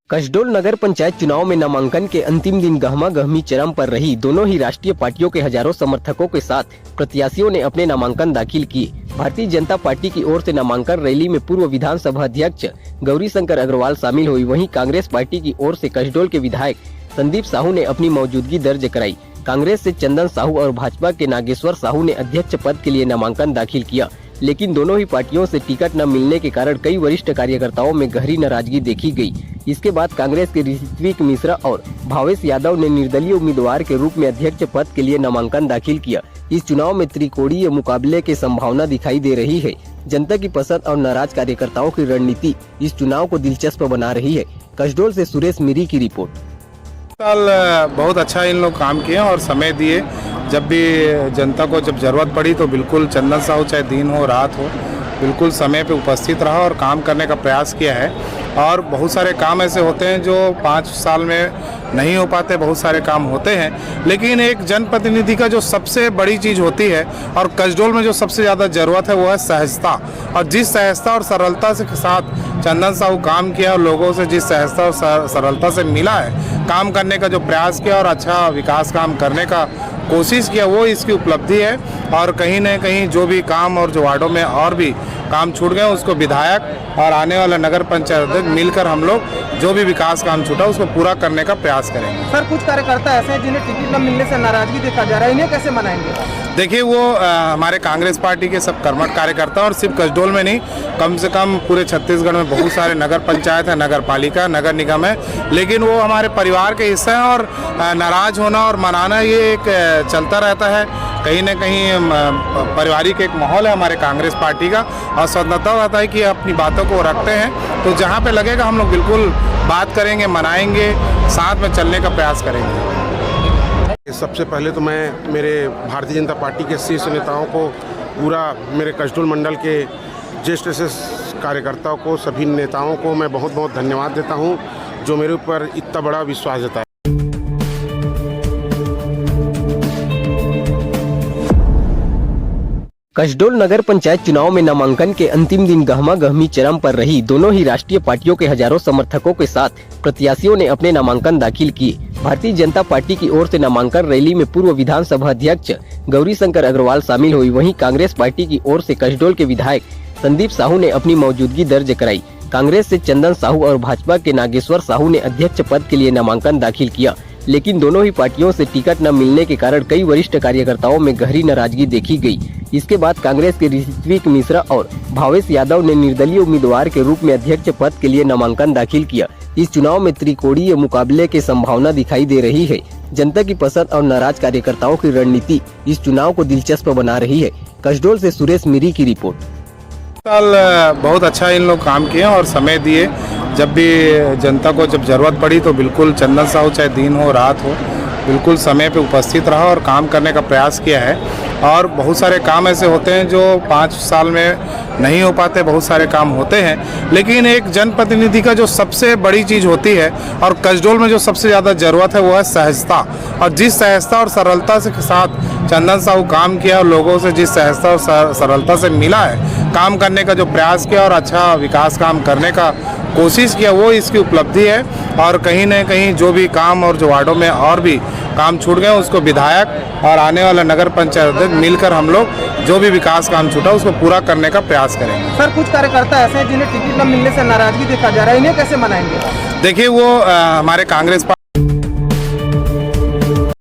कसडोल नगर पंचायत चुनाव में नामांकन के अंतिम दिन गहमा गहमी चरम पर रही। दोनों ही राष्ट्रीय पार्टियों के हजारों समर्थकों के साथ प्रत्याशियों ने अपने नामांकन दाखिल किए। भारतीय जनता पार्टी की ओर से नामांकन रैली में पूर्व विधानसभा अध्यक्ष गौरीशंकर अग्रवाल शामिल हुई। वहीं कांग्रेस पार्टी की ओर से कसडोल के विधायक संदीप साहू ने अपनी मौजूदगी दर्ज कराई। कांग्रेस से चंदन साहू और भाजपा के नागेश्वर साहू ने अध्यक्ष पद के लिए नामांकन दाखिल किया, लेकिन दोनों ही पार्टियों से टिकट न मिलने के कारण कई वरिष्ठ कार्यकर्ताओं में गहरी नाराजगी देखी गई। इसके बाद कांग्रेस के ऋत्विक मिश्रा और भावेश यादव ने निर्दलीय उम्मीदवार के रूप में अध्यक्ष पद के लिए नामांकन दाखिल किया। इस चुनाव में त्रिकोणीय मुकाबले की संभावना दिखाई दे रही है। जनता की पसंद और नाराज कार्यकर्ताओं की रणनीति इस चुनाव को दिलचस्प बना रही है। कसडोल से सुरेश मिरी की रिपोर्ट। साल बहुत अच्छा इन लोग काम किए और समय दिए। जब भी जनता को जब जरूरत पड़ी तो बिल्कुल चंदन साहू चाहे दिन हो रात हो बिल्कुल समय पे उपस्थित रहा और काम करने का प्रयास किया है। और बहुत सारे काम ऐसे होते हैं जो 5 साल में नहीं हो पाते, बहुत सारे काम होते हैं, लेकिन एक जनप्रतिनिधि का जो सबसे बड़ी चीज़ होती है और कसडोल में जो सबसे ज़्यादा ज़रूरत है वो है सहजता। और जिस सहजता और सरलता से साथ चंदन साहू काम किया और लोगों से जिस सहजता और सरलता से मिला है, काम करने का जो प्रयास किया और अच्छा विकास काम करने का कोशिश किया, वो इसकी उपलब्धि है। और कहीं न कहीं जो भी काम और जो वार्डों में और भी काम छूट गए उसको विधायक और आने वाला नगर पंचायत अध्यक्ष मिलकर हम लोग जो भी विकास काम छूटा उसको पूरा करने का प्रयास करेंगे। सर, कुछ कार्यकर्ता ऐसे हैं जिन्हें टिकट न मिलने से नाराजगी देखा जा रहा है, इन्हें कैसे मनाएंगे? देखिए, वो हमारे कांग्रेस पार्टी के सब कर्मठ कार्यकर्ता और सिर्फ कसडोल में नहीं, कम से कम पूरे छत्तीसगढ़ में बहुत सारे नगर पंचायत है, नगर पालिका, नगर निगम है, लेकिन वो हमारे परिवार के हिस्से हैं और नाराज होना और मनाना ये एक चलता रहता है। कहीं न कहीं पारिवारिक एक माहौल है हमारे कांग्रेस पार्टी का और स्वतंत्रता रहता है कि अपनी बातों को रखते हैं। तो जहाँ पे लगेगा हम लोग बिल्कुल बात करेंगे, मनाएंगे, साथ में चलने का प्रयास करेंगे। सबसे पहले तो मैं मेरे भारतीय जनता पार्टी के शीर्ष नेताओं को, पूरा मेरे कसडोल मंडल के ज्येष्ठ कार्यकर्ताओं को, सभी नेताओं को मैं बहुत बहुत धन्यवाद देता हूं जो मेरे ऊपर इतना बड़ा विश्वास जताया। कसडोल नगर पंचायत चुनाव में नामांकन के अंतिम दिन गहमा गहमी चरम पर रही। दोनों ही राष्ट्रीय पार्टियों के हजारों समर्थकों के साथ प्रत्याशियों ने अपने नामांकन दाखिल किए। भारतीय जनता पार्टी की ओर से नामांकन रैली में पूर्व विधानसभा अध्यक्ष गौरीशंकर अग्रवाल शामिल हुई। वहीं कांग्रेस पार्टी की ओर से कसडोल के विधायक संदीप साहू ने अपनी मौजूदगी दर्ज कराई। कांग्रेस से चंदन साहू और भाजपा के नागेश्वर साहू ने अध्यक्ष पद के लिए नामांकन दाखिल किया, लेकिन दोनों ही पार्टियों से टिकट न मिलने के कारण कई वरिष्ठ कार्यकर्ताओं में गहरी नाराजगी देखी गई। इसके बाद कांग्रेस के ऋत्विक मिश्रा और भावेश यादव ने निर्दलीय उम्मीदवार के रूप में अध्यक्ष पद के लिए नामांकन दाखिल किया। इस चुनाव में त्रिकोणीय मुकाबले की संभावना दिखाई दे रही है। जनता की पसंद और नाराज कार्यकर्ताओं की रणनीति इस चुनाव को दिलचस्प बना रही है। कसडोल से सुरेश मिरी की रिपोर्ट। साल बहुत अच्छा इन लोग काम किए और समय दिए। जब भी जनता को जब जरूरत पड़ी तो बिल्कुल चंदन साहू चाहे दिन हो रात हो बिल्कुल समय पे उपस्थित रहा और काम करने का प्रयास किया है। और बहुत सारे काम ऐसे होते हैं जो 5 साल में नहीं हो पाते, बहुत सारे काम होते हैं, लेकिन एक जनप्रतिनिधि का जो सबसे बड़ी चीज़ होती है और कसडोल में जो सबसे ज़्यादा ज़रूरत है वो है सहजता। और जिस सहजता और सरलता से साथ चंदन साहू काम किया और लोगों से जिस सहजता और सरलता से मिला है, काम करने का जो प्रयास किया और अच्छा विकास काम करने का कोशिश किया, वो इसकी उपलब्धि है। और कहीं न कहीं जो भी काम और जो वार्डों में और भी काम छूट गए उसको विधायक और आने वाला नगर पंचायत अध्यक्ष मिलकर हम लोग जो भी विकास काम छूटा उसको पूरा करने का प्रयास करेंगे। सर, कुछ कार्यकर्ता ऐसे हैं जिन्हें टिकट न मिलने से नाराजगी देखा जा रहा है, इन्हें कैसे मनाएंगे? देखिए, वो हमारे कांग्रेस